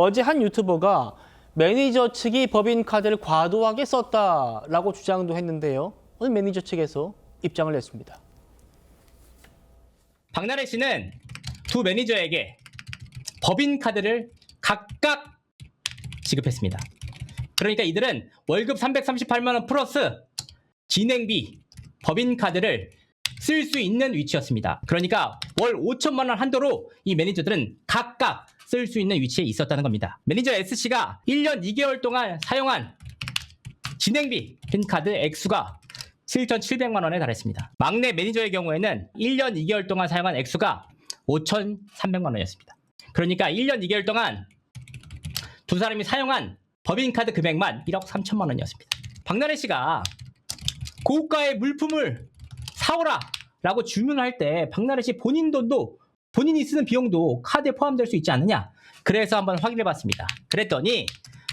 어제 한 유튜버가 매니저 측이 법인카드를 과도하게 썼다라고 주장도 했는데요. 오늘 매니저 측에서 입장을 냈습니다. 박나래 씨는 두 매니저에게 법인카드를 각각 지급했습니다. 그러니까 이들은 월급 338만 원 플러스 진행비, 법인카드를 쓸 수 있는 위치였습니다. 그러니까 월 5천만 원 한도로 이 매니저들은 각각 쓸 수 있는 위치에 있었다는 겁니다. 매니저 S씨가 1년 2개월 동안 사용한 진행비, 핀카드 액수가 7,700만 원에 달했습니다. 막내 매니저의 경우에는 1년 2개월 동안 사용한 액수가 5,300만 원이었습니다. 그러니까 1년 2개월 동안 두 사람이 사용한 법인카드 금액만 1억 3천만 원이었습니다. 박나래 씨가 고가의 물품을 사오라 라고 주문할 때 박나래 씨 본인 돈도 본인이 쓰는 비용도 카드에 포함될 수 있지 않느냐, 그래서 한번 확인해 봤습니다. 그랬더니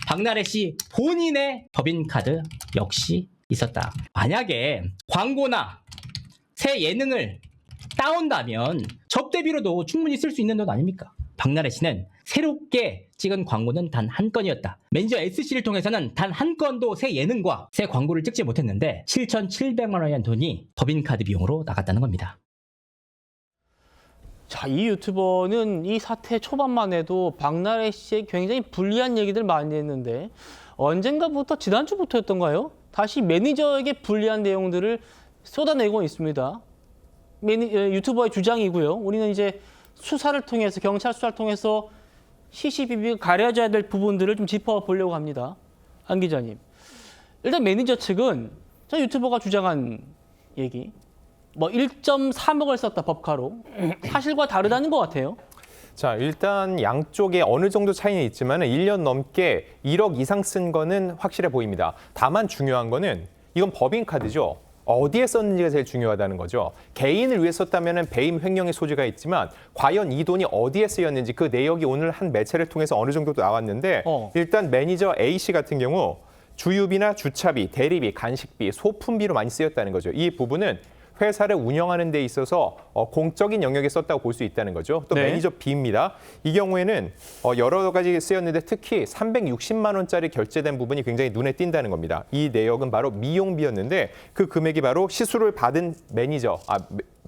박나래 씨 본인의 법인카드 역시 있었다. 만약에 광고나 새 예능을 따온다면 접대비로도 충분히 쓸 수 있는 돈 아닙니까? 박나래 씨는 새롭게 찍은 광고는 단 한 건이었다. 매니저 S씨를 통해서는 단 한 건도 새 예능과 새 광고를 찍지 못했는데 7,700만 원이란 돈이 법인카드 비용으로 나갔다는 겁니다. 자, 이 유튜버는 이 사태 초반만 해도 박나래 씨의 굉장히 불리한 얘기들 많이 했는데 언젠가부터, 지난주부터였던가요? 다시 매니저에게 불리한 내용들을 쏟아내고 있습니다. 유튜버의 주장이고요. 우리는 이제 수사를 통해서, 경찰 수사를 통해서 시시비비가 가려져야 될 부분들을 좀 짚어보려고 합니다. 안 기자님. 일단 매니저 측은 저 유튜버가 주장한 얘기, 뭐 1.3억을 썼다 법카로, 사실과 다르다는 것 같아요. 자, 일단 양쪽에 어느 정도 차이는 있지만 1년 넘게 1억 이상 쓴 거는 확실해 보입니다. 다만 중요한 거는 이건 법인카드죠. 어디에 썼는지가 제일 중요하다는 거죠. 개인을 위해 썼다면 배임 횡령의 소지가 있지만 과연 이 돈이 어디에 쓰였는지 그 내역이 오늘 한 매체를 통해서 어느 정도 나왔는데 일단 매니저 A씨 같은 경우 주유비나 주차비, 대리비, 간식비, 소품비로 많이 쓰였다는 거죠. 이 부분은 회사를 운영하는 데 있어서 공적인 영역에 썼다고 볼 수 있다는 거죠. 또 매니저 B입니다. 이 경우에는 여러 가지 쓰였는데 특히 360만 원짜리 결제된 부분이 굉장히 눈에 띈다는 겁니다. 이 내역은 바로 미용비였는데 그 금액이 바로 시술을 받은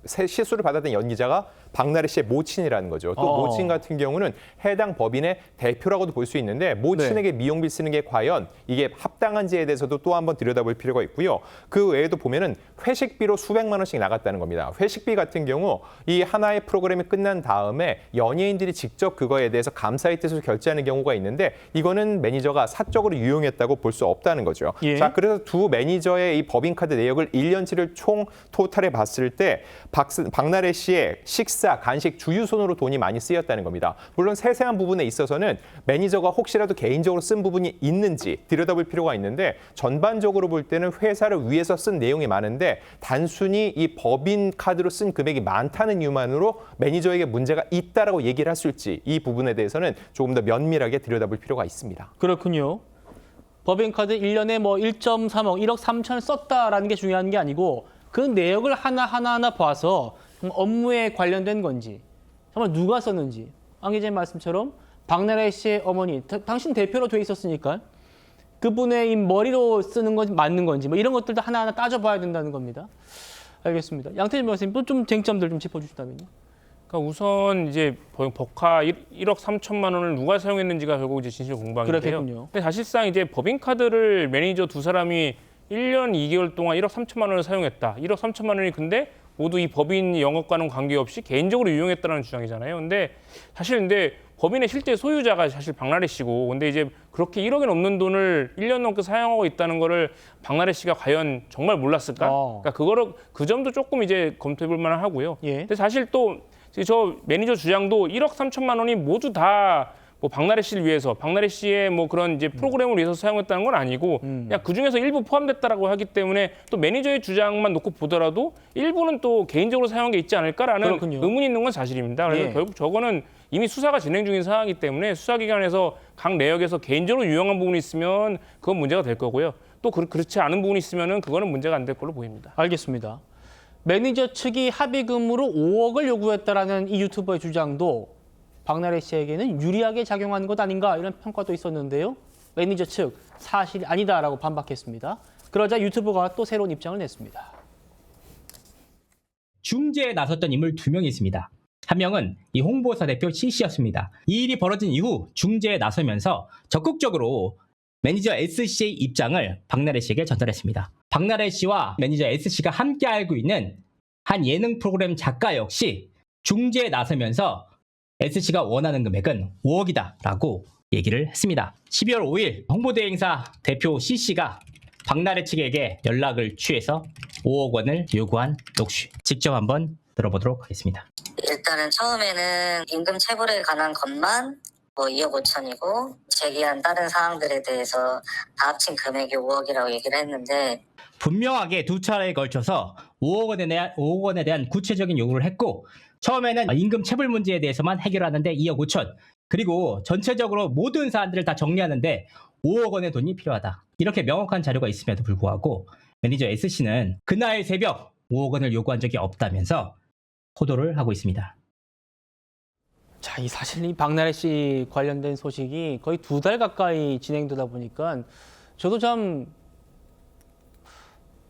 시술을 받았던 연기자가 박나래 씨의 모친이라는 거죠. 또 모친 같은 경우는 해당 법인의 대표라고도 볼 수 있는데 모친에게 미용비 쓰는 게 과연 이게 합당한지에 대해서도 또 한번 들여다볼 필요가 있고요. 그 외에도 보면은 회식비로 수백만 원씩 나갔다는 겁니다. 회식비 같은 경우 이 하나의 프로그램이 끝난 다음에 연예인들이 직접 그거에 대해서 감사의 뜻으로 결제하는 경우가 있는데 이거는 매니저가 사적으로 유용했다고 볼 수 없다는 거죠. 자, 그래서 두 매니저의 이 법인카드 내역을 1년치를 총 토탈해 봤을 때 박나래 씨의 식사, 간식, 주유소로 돈이 많이 쓰였다는 겁니다. 물론 세세한 부분에 있어서는 매니저가 혹시라도 개인적으로 쓴 부분이 있는지 들여다볼 필요가 있는데 전반적으로 볼 때는 회사를 위해서 쓴 내용이 많은데 단순히 이 법인 카드로 쓴 금액이 많다는 이유만으로 매니저에게 문제가 있다라고 얘기를 할 수 있을지 이 부분에 대해서는 조금 더 면밀하게 들여다볼 필요가 있습니다. 그렇군요. 법인카드 1년에 뭐 1.3억, 1억 3천을 썼다라는 게 중요한 게 아니고 그 내역을 하나하나 봐서 업무에 관련된 건지, 정말 누가 썼는지, 안 기자님 말씀처럼 박나래 씨의 어머니, 당신 대표로 돼 있었으니까 그분의 이 머리로 쓰는 건지 맞는 건지 뭐 이런 것들도 하나하나 따져봐야 된다는 겁니다. 알겠습니다. 양태진 변호사님 또 좀 쟁점들 좀 짚어주시다면요. 그러니까 우선 이제 법카 1억 3천만 원을 누가 사용했는지가 결국 이제 진실 공방인데요. 그렇군요. 근데 사실상 이제 법인카드를 매니저 두 사람이 1년 2개월 동안 1억 3천만 원을 사용했다. 1억 3천만 원이 근데 모두 이 법인 영업과는 관계없이 개인적으로 이용했다는 주장이잖아요. 근데 법인의 실제 소유자가 사실 박나래 씨고, 근데 이제 그렇게 1억이 넘는 돈을 1년 넘게 사용하고 있다는 거를 박나래 씨가 과연 정말 몰랐을까? 그러니까 그 점도 조금 이제 검토해볼 만하고요. 근데 사실 또 저 매니저 주장도 1억 3천만 원이 모두 다 뭐 박나래 씨를 위해서, 박나래 씨의 뭐 그런 이제 프로그램을 위해서 사용했다는 건 아니고 그냥 그 중에서 일부 포함됐다라고 하기 때문에 또 매니저의 주장만 놓고 보더라도 일부는 또 개인적으로 사용한 게 있지 않을까라는 의문이 있는 건 사실입니다. 그래서 결국 저거는 이미 수사가 진행 중인 상황이기 때문에 수사기관에서 각 내역에서 개인적으로 유용한 부분이 있으면 그건 문제가 될 거고요. 또 그렇지 않은 부분이 있으면은 그거는 문제가 안 될 걸로 보입니다. 알겠습니다. 매니저 측이 합의금으로 5억을 요구했다라는 이 유튜버의 주장도 박나래 씨에게는 유리하게 작용하는 것 아닌가 이런 평가도 있었는데요. 매니저 측 사실이 아니다라고 반박했습니다. 그러자 유튜브가 또 새로운 입장을 냈습니다. 중재에 나섰던 인물 2명이 있습니다. 한 명은 이 홍보사 대표 C씨였습니다. 이 일이 벌어진 이후 중재에 나서면서 적극적으로 매니저 S씨의 입장을 박나래 씨에게 전달했습니다. 박나래 씨와 매니저 S씨가 함께 알고 있는 한 예능 프로그램 작가 역시 중재에 나서면서 S씨가 원하는 금액은 5억이다라고 얘기를 했습니다. 12월 5일 홍보대행사 대표 C씨가 박나래 측에게 연락을 취해서 5억 원을 요구한 녹취. 직접 한번 들어보도록 하겠습니다. 일단은 처음에는 임금 체불에 관한 것만 뭐 2억 5천이고 제기한 다른 사항들에 대해서 다 합친 금액이 5억이라고 얘기를 했는데 분명하게 2차례에 걸쳐서 5억 원에 대한 구체적인 요구를 했고 처음에는 임금 체불 문제에 대해서만 해결하는데 2억 5천 그리고 전체적으로 모든 사안들을 다 정리하는데 5억 원의 돈이 필요하다. 이렇게 명확한 자료가 있음에도 불구하고 매니저 S씨는 그날 새벽 5억 원을 요구한 적이 없다면서 호도를 하고 있습니다. 자, 이 사실 이 박나래 씨 관련된 소식이 거의 2달 가까이 진행되다 보니까 저도 좀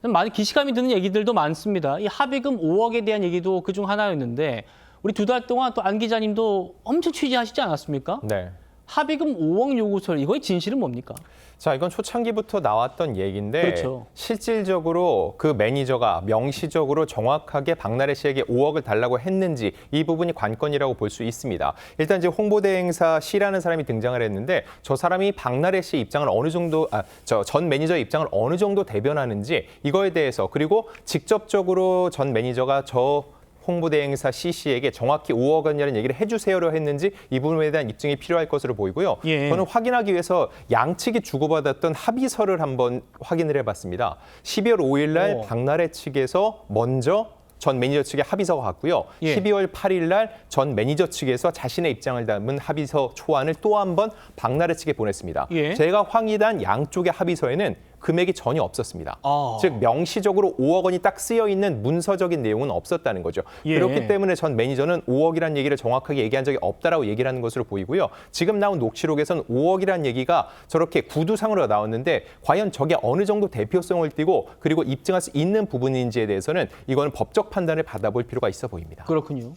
많이 기시감이 드는 얘기들도 많습니다. 이 합의금 5억에 대한 얘기도 그중 하나였는데 우리 2달 동안 또 안 기자님도 엄청 취재하시지 않았습니까? 네. 합의금 5억 요구설 이거의 진실은 뭡니까? 자, 이건 초창기부터 나왔던 얘기인데 그렇죠. 실질적으로 그 매니저가 명시적으로 정확하게 박나래 씨에게 5억을 달라고 했는지 이 부분이 관건이라고 볼 수 있습니다. 일단 이제 홍보대행사 C라는 사람이 등장을 했는데 저 사람이 박나래 씨 입장을 어느 정도 전 매니저의 입장을 어느 정도 대변하는지 이거에 대해서 그리고 직접적으로 전 매니저가 저 홍보대행사 C씨에게 정확히 5억 원이라는 얘기를 해주세요로 했는지 이 부분에 대한 입증이 필요할 것으로 보이고요. 예. 저는 확인하기 위해서 양측이 주고받았던 합의서를 한번 확인을 해봤습니다. 12월 5일 날 오. 박나래 측에서 먼저 전 매니저 측의 합의서가 갔고요. 예. 12월 8일 날 전 매니저 측에서 자신의 입장을 담은 합의서 초안을 또 한 번 박나래 측에 보냈습니다. 예. 제가 확인한 양쪽의 합의서에는 금액이 전혀 없었습니다. 아. 즉 명시적으로 5억 원이 딱 쓰여 있는 문서적인 내용은 없었다는 거죠. 예. 그렇기 때문에 전 매니저는 5억이라는 얘기를 정확하게 얘기한 적이 없다라고 얘기를 하는 것으로 보이고요. 지금 나온 녹취록에서는 5억이라는 얘기가 저렇게 구두상으로 나왔는데 과연 저게 어느 정도 대표성을 띠고 그리고 입증할 수 있는 부분인지에 대해서는 이거는 법적 판단을 받아볼 필요가 있어 보입니다. 그렇군요.